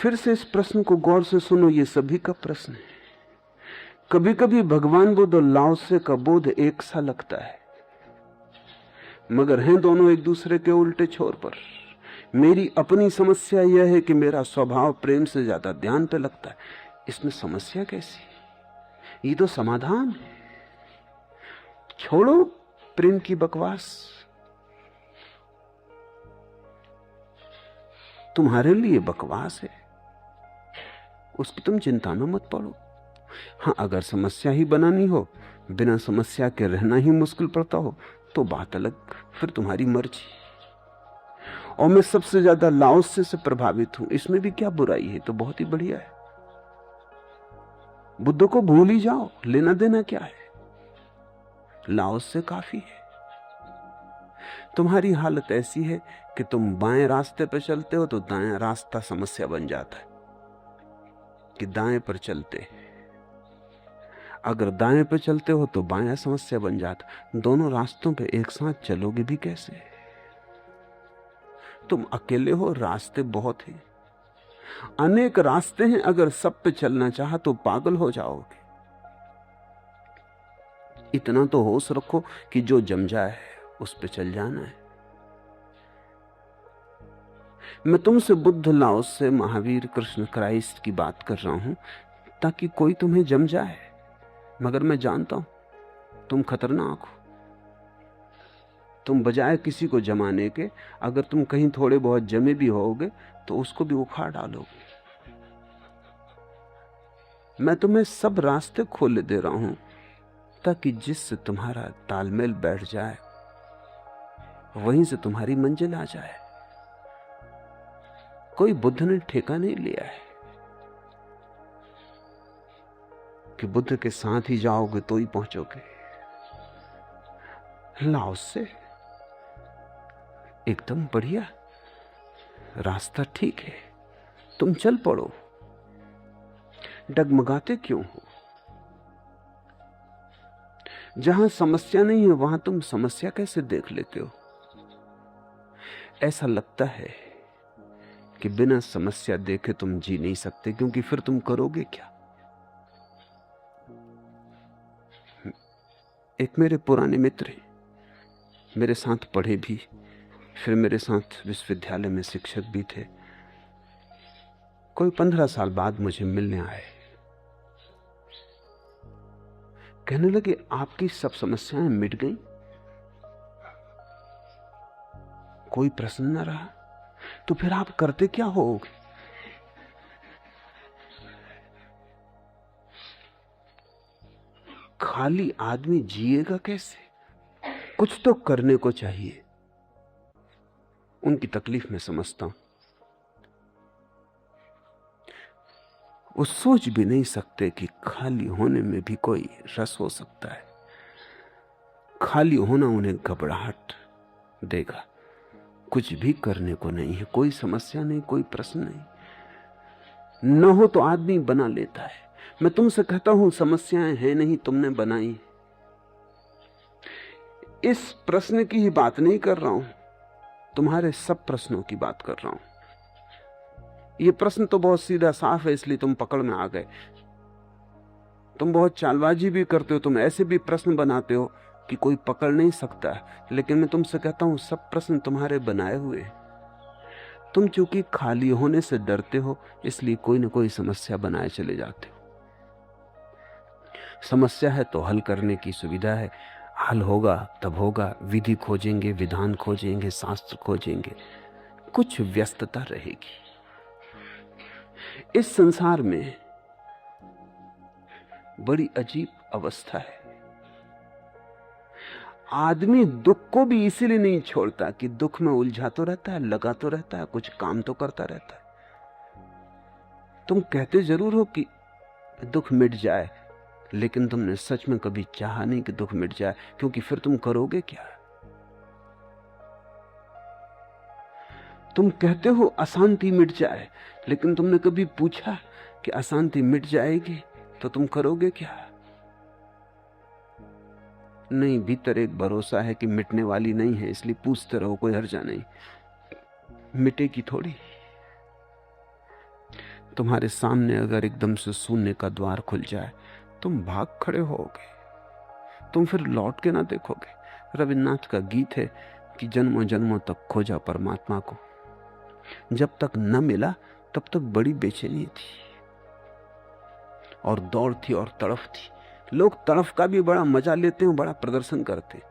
फिर से इस प्रश्न को गौर से सुनो, ये सभी का प्रश्न है। कभी कभी भगवान बुद्ध और लाओ से का बोध एक सा लगता है, मगर हैं दोनों एक दूसरे के उल्टे छोर पर। मेरी अपनी समस्या यह है कि मेरा स्वभाव प्रेम से ज्यादा ध्यान पे लगता है। इसमें समस्या कैसी? ये तो समाधान है। छोड़ो प्रेम की बकवास। तुम्हारे लिए बकवास है, उसकी तुम चिंता में मत पड़ो। हाँ, अगर समस्या ही बनानी हो, बिना समस्या के रहना ही मुश्किल पड़ता हो, तो बात अलग, फिर तुम्हारी मर्जी। और मैं सबसे ज्यादा लाओसे से प्रभावित हूं, इसमें भी क्या बुराई है, तो बहुत ही बढ़िया है। बुद्ध को भूल ही जाओ, लेना देना क्या है, लाओसे काफी है। तुम्हारी हालत ऐसी है कि तुम बाएं रास्ते पर चलते हो तो दाएं रास्ता समस्या बन जाता है कि दाएं पर चलते, अगर दाएं पर चलते हो तो बायां समस्या बन जाता। दोनों रास्तों पे एक साथ चलोगे भी कैसे? तुम अकेले हो, रास्ते बहुत हैं, अनेक रास्ते हैं। अगर सब पे चलना चाहा तो पागल हो जाओगे। इतना तो होश रखो कि जो जम जाए उस पे चल जाना है। मैं तुमसे बुद्ध, लाओस से, महावीर, कृष्ण, क्राइस्ट की बात कर रहा हूं ताकि कोई तुम्हें जम जाए, मगर मैं जानता हूं तुम खतरनाक हो। तुम बजाय किसी को जमाने के, अगर तुम कहीं थोड़े बहुत जमे भी होगे तो उसको भी उखाड़ डालोगे। मैं तुम्हें सब रास्ते खोले दे रहा हूं ताकि जिससे तुम्हारा तालमेल बैठ जाए वहीं से तुम्हारी मंजिल आ जाए। कोई बुद्ध ने ठेका नहीं लिया है कि बुद्ध के साथ ही जाओगे तो ही पहुंचोगे। लाओस से एकदम बढ़िया रास्ता, ठीक है, तुम चल पड़ो। डगमगाते क्यों हो? जहां समस्या नहीं है वहां तुम समस्या कैसे देख लेते हो? ऐसा लगता है कि बिना समस्या देखे तुम जी नहीं सकते, क्योंकि फिर तुम करोगे क्या? एक मेरे पुराने मित्र हैं, मेरे साथ पढ़े भी, फिर मेरे साथ विश्वविद्यालय में शिक्षक भी थे। कोई 15 साल बाद मुझे मिलने आए, कहने लगे आपकी सब समस्याएं मिट गई, कोई प्रश्न न रहा, तो फिर आप करते क्या होगे? खाली आदमी जिएगा कैसे? कुछ तो करने को चाहिए। उनकी तकलीफ मैं समझता हूं। वो सोच भी नहीं सकते कि खाली होने में भी कोई रस हो सकता है। खाली होना उन्हें घबराहट देगा। कुछ भी करने को नहीं है, कोई समस्या नहीं, कोई प्रश्न नहीं। न हो तो आदमी बना लेता है। मैं तुमसे कहता हूं समस्याएं हैं नहीं, तुमने बनाई। इस प्रश्न की ही बात नहीं कर रहा हूं, तुम्हारे सब प्रश्नों की बात कर रहा हूं। यह प्रश्न तो बहुत सीधा साफ है, इसलिए तुम पकड़ में आ गए। तुम बहुत चालबाजी भी करते हो, तुम ऐसे भी प्रश्न बनाते हो कि कोई पकड़ नहीं सकता। लेकिन मैं तुमसे कहता हूं सब प्रश्न तुम्हारे बनाए हुए हैं। तुम चूंकि खाली होने से डरते हो, इसलिए कोई ना कोई समस्या बनाए चले जाते हो। समस्या है तो हल करने की सुविधा है, हल होगा तब होगा। विधि खोजेंगे, विधान खोजेंगे, शास्त्र खोजेंगे, कुछ व्यस्तता रहेगी। इस संसार में बड़ी अजीब अवस्था है। आदमी दुख को भी इसीलिए नहीं छोड़ता कि दुख में उलझा तो रहता है, लगा तो रहता है, कुछ काम तो करता रहता है। तुम कहते जरूर हो कि दुख मिट जाए, लेकिन तुमने सच में कभी चाहा नहीं कि दुख मिट जाए, क्योंकि फिर तुम करोगे क्या? तुम कहते हो अशांति मिट जाए, लेकिन तुमने कभी पूछा कि अशांति मिट जाएगी तो तुम करोगे क्या? नहीं, भीतर एक भरोसा है कि मिटने वाली नहीं है, इसलिए पूछते रहो, कोई हर्जा नहीं, मिटेगी थोड़ी। तुम्हारे सामने अगर एकदम से शून्य का द्वार खुल जाए, तुम भाग खड़े होगे, तुम फिर लौट के ना देखोगे। रविन्द्रनाथ का गीत है कि जन्मों जन्मों तक खोजा परमात्मा को, जब तक न मिला तब तक बड़ी बेचैनी थी और दौड़ थी और तड़फ थी। लोग तड़फ का भी बड़ा मजा लेते हैं, बड़ा प्रदर्शन करते हैं।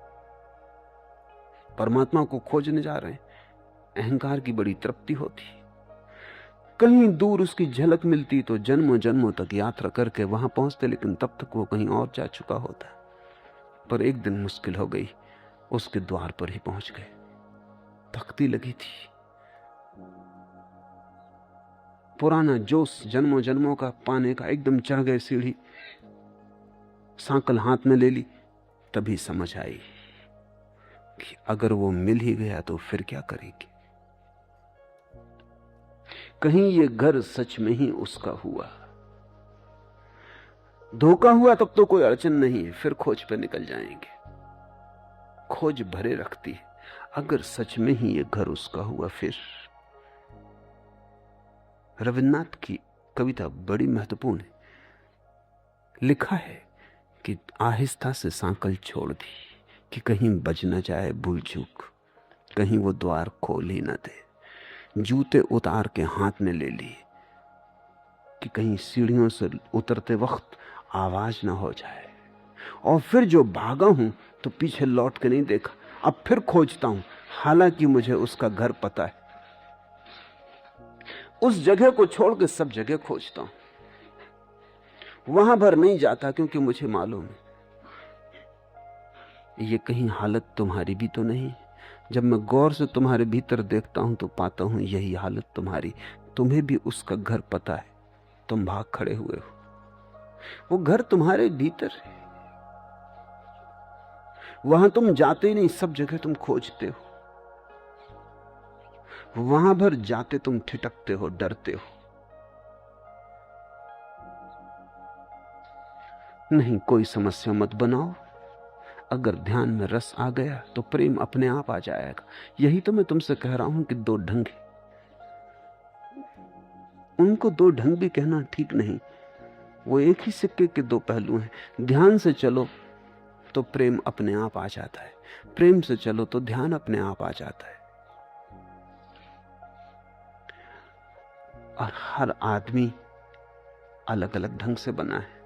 परमात्मा को खोजने जा रहे हैं, अहंकार की बड़ी तृप्ति होती। कहीं दूर उसकी झलक मिलती तो जन्मों जन्मों तक यात्रा करके वहां पहुंचते, लेकिन तब तक वो कहीं और जा चुका होता। पर एक दिन मुश्किल हो गई, उसके द्वार पर ही पहुंच गए। तख्ती लगी थी, पुराना जोश जन्मों जन्मों का पाने का एकदम चढ़ गए सीढ़ी। सांकल हाथ में ले ली, तभी समझ आई कि अगर वो मिल ही गया तो फिर क्या करेगी। कहीं ये घर सच में ही उसका हुआ, धोखा हुआ तब तो कोई अड़चन नहीं है, फिर खोज पे निकल जाएंगे। खोज भरे रखती है, अगर सच में ही ये घर उसका हुआ फिर। रविन्द्रनाथ की कविता बड़ी महत्वपूर्ण है। लिखा है कि आहिस्ता से सांकल छोड़ दी कि कहीं बज न जाए भूल चूक, कहीं वो द्वार खोल ही न दे। जूते उतार के हाथ में ले लिए कि कहीं सीढ़ियों से उतरते वक्त आवाज ना हो जाए। और फिर जो भागा हूं तो पीछे लौट के नहीं देखा, अब फिर खोजता हूं, हालांकि मुझे उसका घर पता है। उस जगह को छोड़ के सब जगह खोजता हूं, वहां भर नहीं जाता, क्योंकि मुझे मालूम है ये कहीं हालत तुम्हारी भी तो नहीं। जब मैं गौर से तुम्हारे भीतर देखता हूं तो पाता हूं यही हालत तुम्हारी। तुम्हें भी उसका घर पता है, तुम भाग खड़े हुए हो। वो घर तुम्हारे भीतर है, वहां तुम जाते ही नहीं, सब जगह तुम खोजते हो। वहां भर जाते तुम ठिठकते हो, डरते हो। नहीं, कोई समस्या मत बनाओ। अगर ध्यान में रस आ गया तो प्रेम अपने आप आ जाएगा। यही तो मैं तुमसे कह रहा हूं कि दो ढंग है, उनको दो ढंग भी कहना ठीक नहीं। वो एक ही सिक्के के दो पहलू हैं। ध्यान से चलो तो प्रेम अपने आप आ जाता है, प्रेम से चलो तो ध्यान अपने आप आ जाता है। और हर आदमी अलग अलग ढंग से बना है।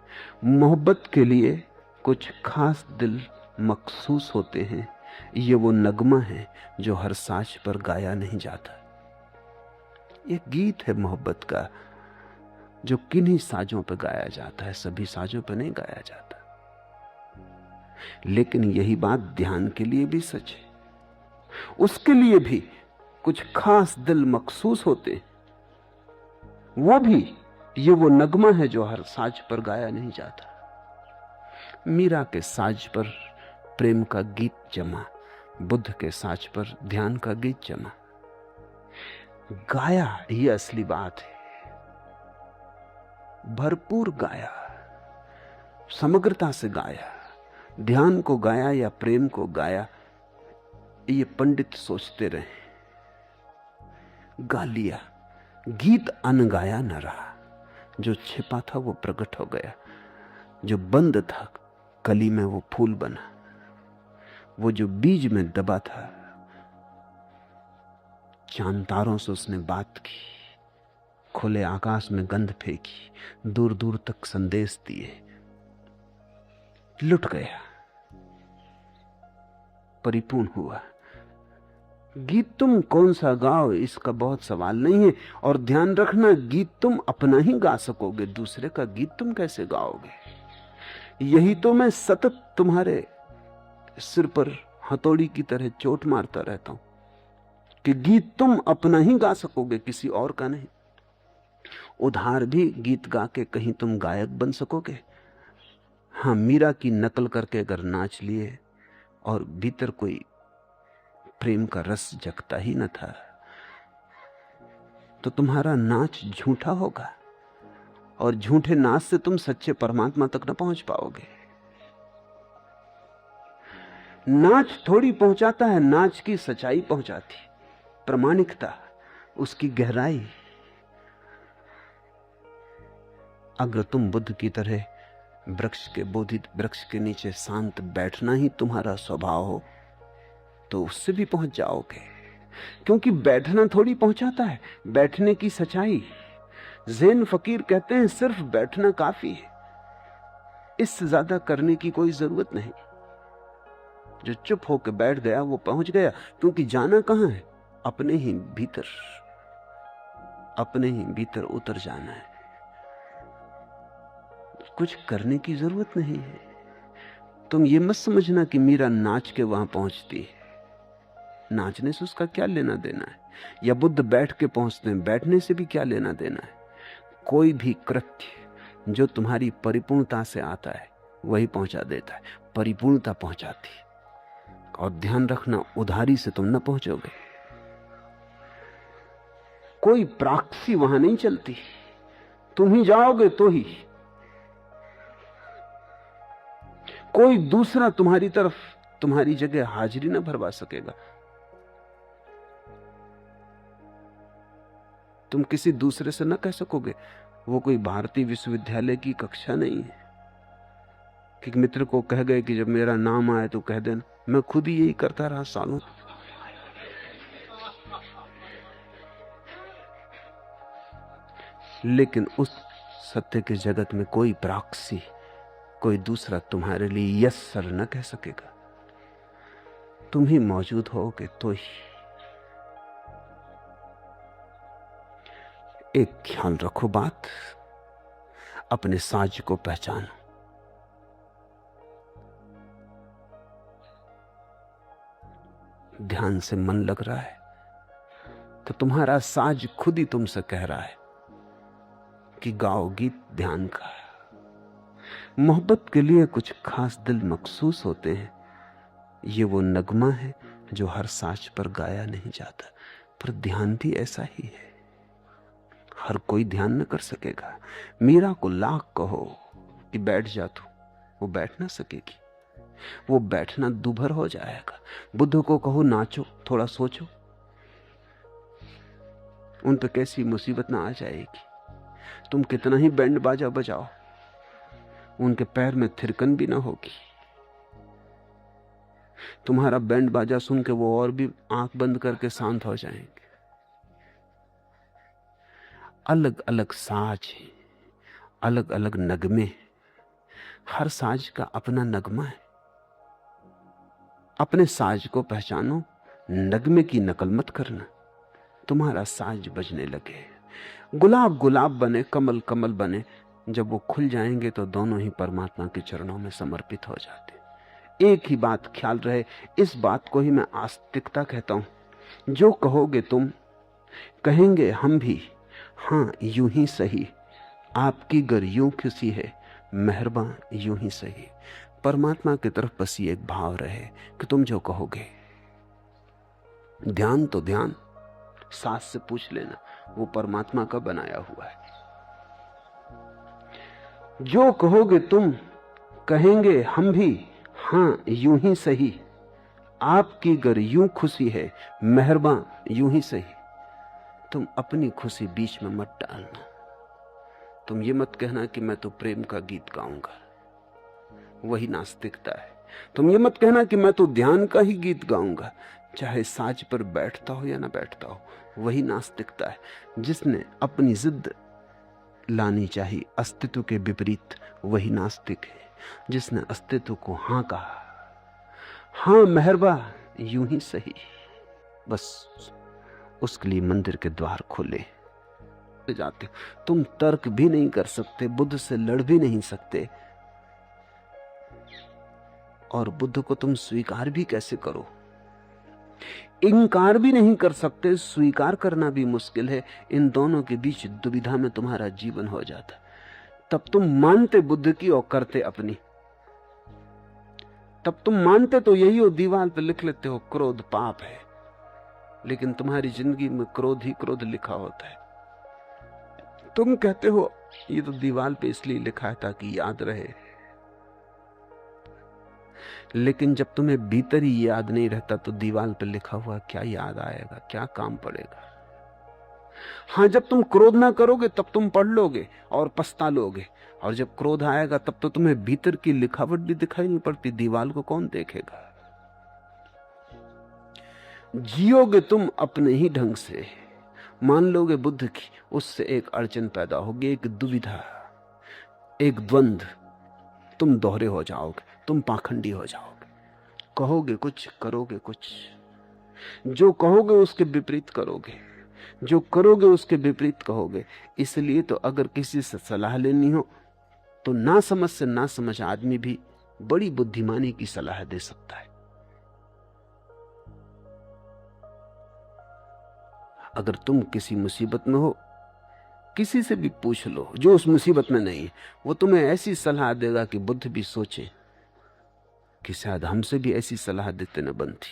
मोहब्बत के लिए कुछ खास दिल मखसूस होते हैं। ये वो नगमा है जो हर साज पर गाया नहीं जाता। ये गीत है मोहब्बत का जो किन्हीं साजों पर गाया जाता है, सभी साजों पर नहीं गाया जाता। लेकिन यही बात ध्यान के लिए भी सच है। उसके लिए भी कुछ खास दिल मखसूस होते, वो भी ये वो नगमा है जो हर साज पर गाया नहीं जाता। मीरा के साज पर प्रेम का गीत जमा, बुद्ध के साज पर ध्यान का गीत जमा। गाया ये असली बात है, भरपूर गाया, समग्रता से गाया। ध्यान को गाया या प्रेम को गाया, ये पंडित सोचते रहे। गा लिया, गीत अनगाया न रहा। जो छिपा था वो प्रकट हो गया, जो बंद था कली में वो फूल बना। वो जो बीज में दबा था, चांद तारों से उसने बात की, खुले आकाश में गंध फेंकी, दूर दूर तक संदेश दिए, लुट गया, परिपूर्ण हुआ। गीत तुम कौन सा गाओ इसका बहुत सवाल नहीं है। और ध्यान रखना, गीत तुम अपना ही गा सकोगे, दूसरे का गीत तुम कैसे गाओगे। यही तो मैं सतत तुम्हारे सिर पर हथौड़ी की तरह चोट मारता रहता हूं कि गीत तुम अपना ही गा सकोगे, किसी और का नहीं। उधार भी गीत गा के कहीं तुम गायक बन सकोगे। हाँ, मीरा की नकल करके अगर नाच लिए और भीतर कोई प्रेम का रस जगता ही न था, तो तुम्हारा नाच झूठा होगा और झूठे नाच से तुम सच्चे परमात्मा तक न पहुंच पाओगे। नाच थोड़ी पहुंचाता है, नाच की सच्चाई पहुंचाती, प्रामाणिकता, उसकी गहराई। अगर तुम बुद्ध की तरह वृक्ष के बोधित वृक्ष के नीचे शांत बैठना ही तुम्हारा स्वभाव हो तो उससे भी पहुंच जाओगे, क्योंकि बैठना थोड़ी पहुंचाता है, बैठने की सच्चाई। ज़ैन फकीर कहते हैं सिर्फ बैठना काफी है, इससे ज्यादा करने की कोई जरूरत नहीं। जो चुप होकर बैठ गया वो पहुंच गया, क्योंकि जाना कहां है? अपने ही भीतर, अपने ही भीतर उतर जाना है। कुछ करने की जरूरत नहीं है। तुम ये मत समझना कि मीरा नाच के वहां पहुंचती है, नाचने से उसका क्या लेना देना है, या बुद्ध बैठ के पहुंचते हैं, बैठने से भी क्या लेना देना है। कोई भी कृत्य जो तुम्हारी परिपूर्णता से आता है वही पहुंचा देता है, परिपूर्णता पहुंचाती है। और ध्यान रखना, उधारी से तुम न पहुंचोगे। कोई प्राक्सी वहां नहीं चलती, तुम ही जाओगे तो ही। कोई दूसरा तुम्हारी तरफ, तुम्हारी जगह हाजिरी न भरवा सकेगा। तुम किसी दूसरे से न कह सकोगे, वो कोई भारतीय विश्वविद्यालय की कक्षा नहीं है कि मित्र को कह गए कि जब मेरा नाम आए तो कह देना। मैं खुद ही यही करता रहा सालों। लेकिन उस सत्य के जगत में कोई प्राक्सी, कोई दूसरा तुम्हारे लिए यस सर न कह सकेगा। तुम ही मौजूद होगे तो ही। एक ख्याल रखो बात, अपने साज को पहचानो। ध्यान से मन लग रहा है तो तुम्हारा साज खुद ही तुमसे कह रहा है कि गाओ गीत ध्यान का। मोहब्बत के लिए कुछ खास दिल मखसूस होते हैं, ये वो नगमा है जो हर साज पर गाया नहीं जाता। पर ध्यान भी ऐसा ही है, हर कोई ध्यान न कर सकेगा। मीरा को लाख कहो कि बैठ जा तू, वो बैठ ना सकेगी, वो बैठना दूभर हो जाएगा। बुद्ध को कहो नाचो, थोड़ा सोचो, उन पे कैसी मुसीबत ना आ जाएगी। तुम कितना ही बैंड बाजा बजाओ, उनके पैर में थिरकन भी ना होगी। तुम्हारा बैंड बाजा सुन के वो और भी आंख बंद करके शांत हो जाएंगे। अलग अलग साज है, अलग अलग नगमे, हर साज का अपना नगमा है। अपने साज को पहचानो, नगमे की नकल मत करना। तुम्हारा साज बजने लगे, गुलाब गुलाब बने, कमल कमल बने, जब वो खुल जाएंगे तो दोनों ही परमात्मा के चरणों में समर्पित हो जाते। एक ही बात ख्याल रहे, इस बात को ही मैं आस्तिकता कहता हूं। जो कहोगे तुम, कहेंगे हम भी, हाँ यूं ही सही, आपकी गर यूं खुशी है, मेहरबान यूं ही सही। परमात्मा की तरफ बस ये एक भाव रहे कि तुम जो कहोगे। ध्यान तो ध्यान, सास से पूछ लेना, वो परमात्मा का बनाया हुआ है। जो कहोगे तुम, कहेंगे हम भी, हाँ यूं ही सही, आपकी गर यूं खुशी है, मेहरबान यूं ही सही। तुम अपनी खुशी बीच में मत डालना। तुम ये मत कहना कि मैं तो प्रेम का गीत गाऊंगा, वही नास्तिकता है। तुम ये मत कहना कि मैं तो ध्यान का ही गीत गाऊंगा, चाहे साज पर बैठता हो या ना बैठता हो, वही नास्तिकता है। जिसने अपनी जिद लानी चाहिए अस्तित्व के विपरीत, वही नास्तिक है। जिसने अस्तित्व को हां कहा, हाँ मेहरबा यूं ही सही, बस उसके लिए मंदिर के द्वार खोले जाते। तुम तर्क भी नहीं कर सकते, बुद्ध से लड़ भी नहीं सकते, और बुद्ध को तुम स्वीकार भी कैसे करो? इनकार भी नहीं कर सकते, स्वीकार करना भी मुश्किल है। इन दोनों के बीच दुविधा में तुम्हारा जीवन हो जाता। तब तुम मानते बुद्ध की और करते अपनी। तब तुम मानते तो यही हो, दीवार पे लिख लेते हो क्रोध पाप है, लेकिन तुम्हारी जिंदगी में क्रोध ही क्रोध लिखा होता है। तुम कहते हो ये तो दीवार पे इसलिए लिखा है ताकि याद रहे, लेकिन जब तुम्हें भीतर ही याद नहीं रहता तो दीवार पे लिखा हुआ क्या याद आएगा, क्या काम पड़ेगा? हाँ, जब तुम क्रोध ना करोगे तब तुम पढ़ लोगे और पछता लोगे, और जब क्रोध आएगा तब तो तुम्हें भीतर की लिखावट भी दिखाई नहीं पड़ती, दीवाल को कौन देखेगा। जियोगे तुम अपने ही ढंग से, मान लोगे बुद्ध की, उससे एक अड़चन पैदा होगी, एक दुविधा, एक द्वंद्व। तुम दोहरे हो जाओगे, तुम पाखंडी हो जाओगे, कहोगे कुछ करोगे कुछ, जो कहोगे उसके विपरीत करोगे, जो करोगे उसके विपरीत कहोगे। इसलिए तो अगर किसी से सलाह लेनी हो तो ना समझ से ना समझ आदमी भी बड़ी बुद्धिमानी की सलाह दे सकता है। अगर तुम किसी मुसीबत में हो, किसी से भी पूछ लो जो उस मुसीबत में नहीं है, वो तुम्हें ऐसी सलाह देगा कि बुद्ध भी सोचे कि शायद हमसे भी ऐसी सलाह देते न बनती।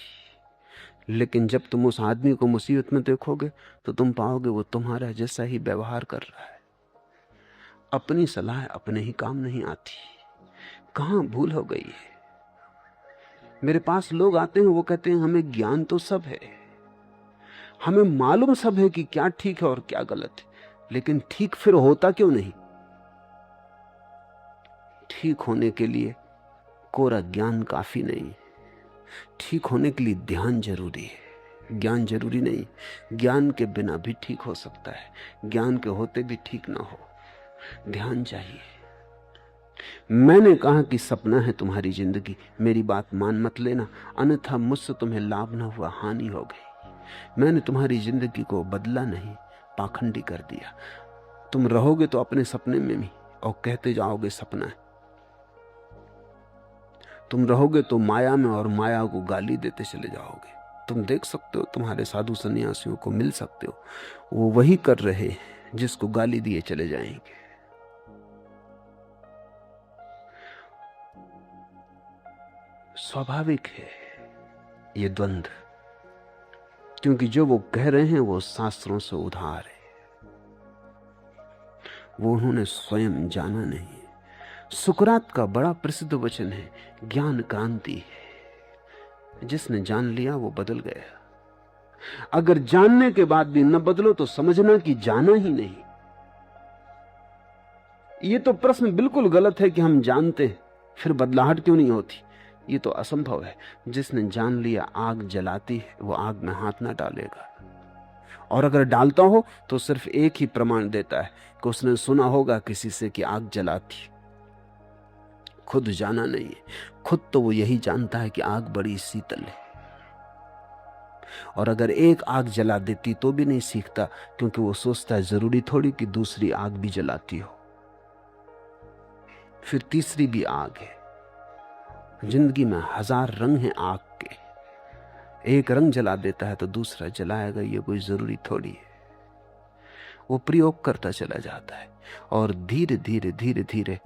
लेकिन जब तुम उस आदमी को मुसीबत में देखोगे तो तुम पाओगे वो तुम्हारा जैसा ही व्यवहार कर रहा है। अपनी सलाह अपने ही काम नहीं आती। कहां भूल हो गई है। मेरे पास लोग आते हैं, वो कहते हैं हमें ज्ञान तो सब है, हमें मालूम सब है कि क्या ठीक है और क्या गलत है, लेकिन ठीक फिर होता क्यों नहीं। ठीक होने के लिए कोरा ज्ञान काफी नहीं, ठीक होने के लिए ध्यान जरूरी है, ज्ञान जरूरी नहीं। ज्ञान के बिना भी ठीक हो सकता है, ज्ञान के होते भी ठीक ना हो, ध्यान चाहिए। मैंने कहा कि सपना है तुम्हारी जिंदगी, मेरी बात मान मत लेना, अन्यथा मुझसे तुम्हें लाभ ना हुआ, हानि हो गई। मैंने तुम्हारी जिंदगी को बदला नहीं, पाखंडी कर दिया। तुम रहोगे तो अपने सपने में भी और कहते जाओगे सपना है। तुम रहोगे तो माया में और माया को गाली देते चले जाओगे। तुम देख सकते हो, तुम्हारे साधु सन्यासियों को मिल सकते हो, वो वही कर रहे हैं जिसको गाली दिए चले जाएंगे। स्वाभाविक है ये द्वंद्व, क्योंकि जो वो कह रहे हैं वो शास्त्रों से उधार है, वो उन्होंने स्वयं जाना नहीं। सुकरात का बड़ा प्रसिद्ध वचन है, ज्ञान क्रांति है। जिसने जान लिया वो बदल गया। अगर जानने के बाद भी न बदलो तो समझना कि जाना ही नहीं। ये तो प्रश्न बिल्कुल गलत है कि हम जानते हैं फिर बदलाहट क्यों नहीं होती। ये तो असंभव है। जिसने जान लिया आग जलाती है, वो आग में हाथ ना डालेगा, और अगर डालता हो तो सिर्फ एक ही प्रमाण देता है कि उसने सुना होगा किसी से कि आग जलाती, खुद जाना नहीं है। खुद तो वो यही जानता है कि आग बड़ी शीतल है, और अगर एक आग जला देती तो भी नहीं सीखता, क्योंकि वो सोचता है जरूरी थोड़ी कि दूसरी आग भी जलाती हो, फिर तीसरी भी आग है। जिंदगी में हजार रंग हैं आग के, एक रंग जला देता है तो दूसरा जलाएगा, ये कोई जरूरी थोड़ी है। वो प्रयोग करता चला जाता है और धीरे धीरे धीरे धीरे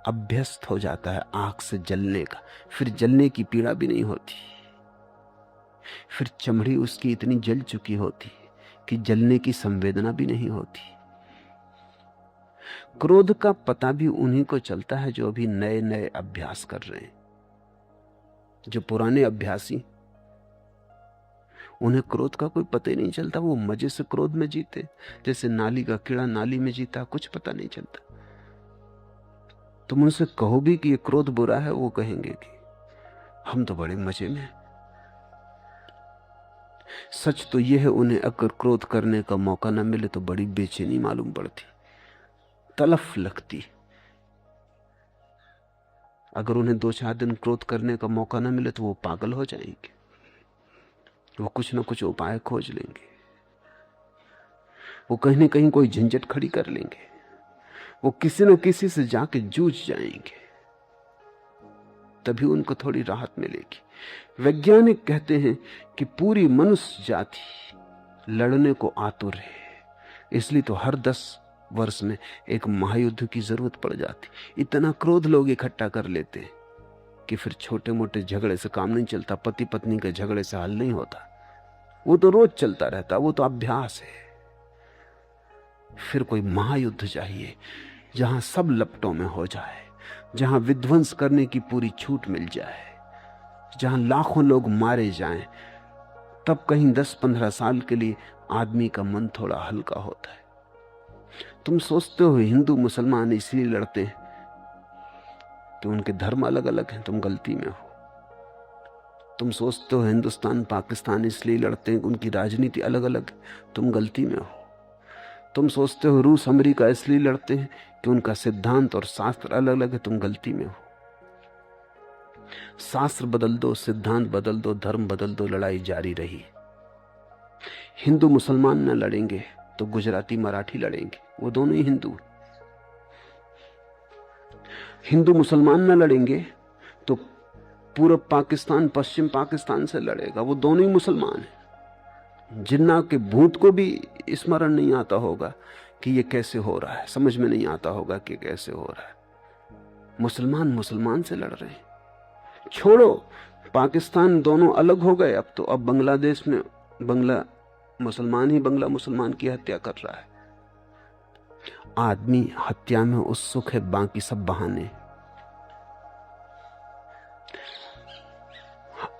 अभ्यस्त हो जाता है आग से जलने का। फिर जलने की पीड़ा भी नहीं होती, फिर चमड़ी उसकी इतनी जल चुकी होती कि जलने की संवेदना भी नहीं होती। क्रोध का पता भी उन्हीं को चलता है जो अभी नए नए अभ्यास कर रहे हैं। जो पुराने अभ्यासी, उन्हें क्रोध का कोई पता ही नहीं चलता, वो मजे से क्रोध में जीते, जैसे नाली का कीड़ा नाली में जीता, कुछ पता नहीं चलता। तुम उनसे कहो भी कि ये क्रोध बुरा है, वो कहेंगे कि हम तो बड़े मजे में। सच तो यह है, उन्हें अगर क्रोध करने का मौका न मिले तो बड़ी बेचैनी मालूम पड़ती, तलफ लगती। अगर उन्हें 2-4 दिन क्रोध करने का मौका न मिले तो वो पागल हो जाएंगे, वो कुछ ना कुछ उपाय खोज लेंगे, वो कहीं ना कहीं कोई झंझट खड़ी कर लेंगे, वो किसी न किसी से जाके जूझ जाएंगे, तभी उनको थोड़ी राहत मिलेगी। वैज्ञानिक कहते हैं कि पूरी मनुष्य जाति लड़ने को आतुर है, इसलिए तो हर 10 वर्ष में एक महायुद्ध की जरूरत पड़ जाती। इतना क्रोध लोग इकट्ठा कर लेते हैं कि फिर छोटे मोटे झगड़े से काम नहीं चलता, पति पत्नी के झगड़े से हल नहीं होता, वो तो रोज चलता रहता, वो तो अभ्यास है। फिर कोई महायुद्ध चाहिए जहां सब लपटों में हो जाए, जहां विध्वंस करने की पूरी छूट मिल जाए, जहां लाखों लोग मारे जाएं, तब कहीं 10-15 साल के लिए आदमी का मन थोड़ा हल्का होता है। तुम सोचते हो हिंदू मुसलमान इसलिए लड़ते हैं कि उनके धर्म अलग अलग हैं, तुम गलती में हो। तुम सोचते हो हिंदुस्तान पाकिस्तान इसलिए लड़ते हैं कि उनकी राजनीति अलग अलग है, तुम गलती में हो। तुम सोचते हो रूस अमेरिका इसलिए लड़ते हैं कि उनका सिद्धांत और शास्त्र अलग अलग है, तुम गलती में हो। शास्त्र बदल दो, सिद्धांत बदल दो, धर्म बदल दो, लड़ाई जारी रही। हिंदू मुसलमान न लड़ेंगे तो गुजराती मराठी लड़ेंगे, वो दोनों ही हिंदू। हिंदू मुसलमान न लड़ेंगे तो पूर्व पाकिस्तान पश्चिम पाकिस्तान से लड़ेगा, वो दोनों ही मुसलमान हैं। जिन्ना के भूत को भी स्मरण नहीं आता होगा कि ये कैसे हो रहा है, समझ में नहीं आता होगा कि कैसे हो रहा है। मुसलमान मुसलमान से लड़ रहे हैं। छोड़ो पाकिस्तान, दोनों अलग हो गए अब तो। अब बांग्लादेश में बंगला मुसलमान ही बंगला मुसलमान की हत्या कर रहा है। आदमी हत्या में उत्सुक है, बाकी सब बहाने।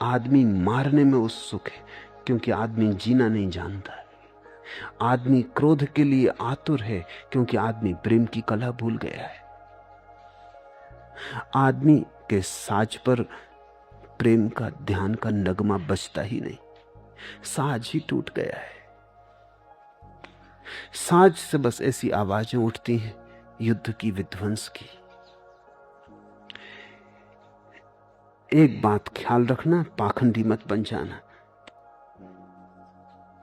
आदमी मारने में उत्सुक है क्योंकि आदमी जीना नहीं जानता है। आदमी क्रोध के लिए आतुर है क्योंकि आदमी प्रेम की कला भूल गया है। आदमी के साज पर प्रेम का ध्यान का नगमा बजता ही नहीं, साज ही टूट गया है। साज से बस ऐसी आवाजें उठती हैं युद्ध की, विध्वंस की। एक बात ख्याल रखना, पाखंडी मत बन जाना।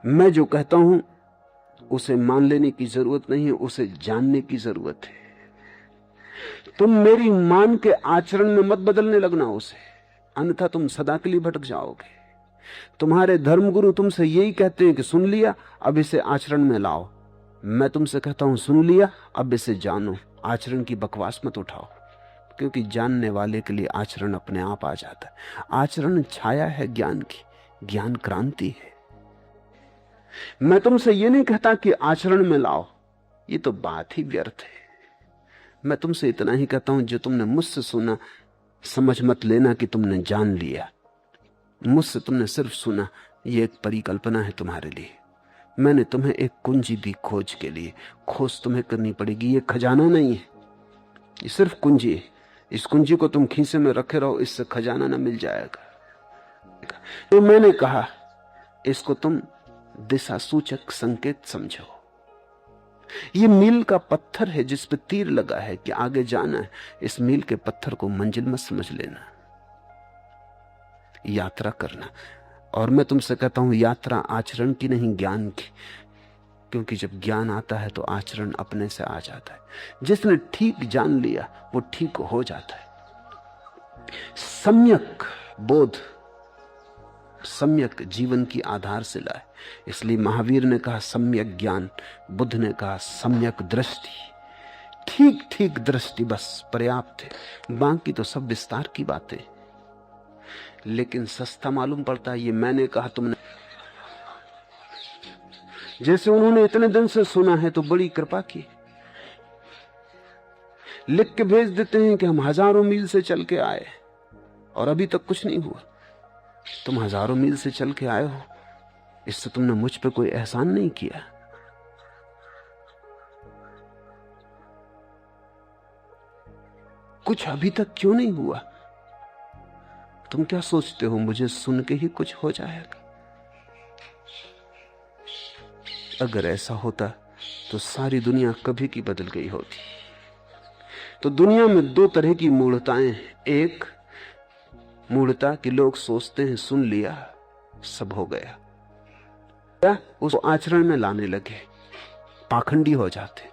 मैं जो कहता हूं उसे मान लेने की जरूरत नहीं है, उसे जानने की जरूरत है। तुम मेरी मान के आचरण में मत बदलने लगना उसे, अन्यथा तुम सदा के लिए भटक जाओगे। तुम्हारे धर्मगुरु तुमसे यही कहते हैं कि सुन लिया, अब इसे आचरण में लाओ। मैं तुमसे कहता हूं सुन लिया, अब इसे जानो। आचरण की बकवास मत उठाओ, क्योंकि जानने वाले के लिए आचरण अपने आप आ जाता है। आचरण छाया है ज्ञान की, ज्ञान क्रांति है। मैं तुमसे ये नहीं कहता कि आचरण में लाओ, ये तो बात ही व्यर्थ है। मैं तुमसे इतना ही कहता हूं, जो तुमने मुझसे सुना समझ मत लेना कि तुमने जान लिया। मुझसे तुमने सिर्फ सुना, ये एक परिकल्पना है तुम्हारे लिए। मैंने तुम्हें एक कुंजी दी खोज के लिए, खोज तुम्हें करनी पड़ेगी। ये खजाना नहीं है, ये सिर्फ कुंजी है। इस कुंजी को तुम खीसे में रखे रहो, इससे खजाना ना मिल जाएगा। तो मैंने कहा इसको तुम दिशा सूचक संकेत समझो। ये मील का पत्थर है जिस पे तीर लगा है कि आगे जाना है। इस मील के पत्थर को मंजिल मत समझ लेना, यात्रा करना। और मैं तुमसे कहता हूं यात्रा आचरण की नहीं, ज्ञान की। क्योंकि जब ज्ञान आता है तो आचरण अपने से आ जाता है। जिसने ठीक जान लिया वो ठीक हो जाता है। सम्यक बोध सम्यक जीवन की आधारशिला है। इसलिए महावीर ने कहा सम्यक ज्ञान, बुद्ध ने कहा सम्यक दृष्टि। ठीक ठीक दृष्टि बस पर्याप्त है, बाकी तो सब विस्तार की बातें। लेकिन सस्ता मालूम पड़ता है ये मैंने कहा तुमने। जैसे उन्होंने इतने दिन से सुना है तो बड़ी कृपा की, लिख के भेज देते हैं कि हम हजारों मील से चल के आए और अभी तक कुछ नहीं हुआ। तुम हजारों मील से चल के आए हो, इससे तुमने मुझ पे कोई एहसान नहीं किया। कुछ अभी तक क्यों नहीं हुआ? तुम क्या सोचते हो मुझे सुन के ही कुछ हो जाएगा? अगर ऐसा होता तो सारी दुनिया कभी की बदल गई होती। तो दुनिया में दो तरह की मूढ़ताएं हैं। एक मूढ़ता कि लोग सोचते हैं सुन लिया सब हो गया, या उसको आचरण में लाने लगे, पाखंडी हो जाते।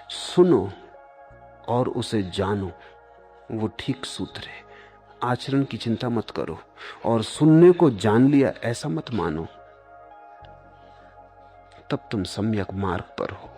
सुनो और उसे जानो, वो ठीक सूत्र है। आचरण की चिंता मत करो, और सुनने को जान लिया ऐसा मत मानो, तब तुम सम्यक मार्ग पर हो।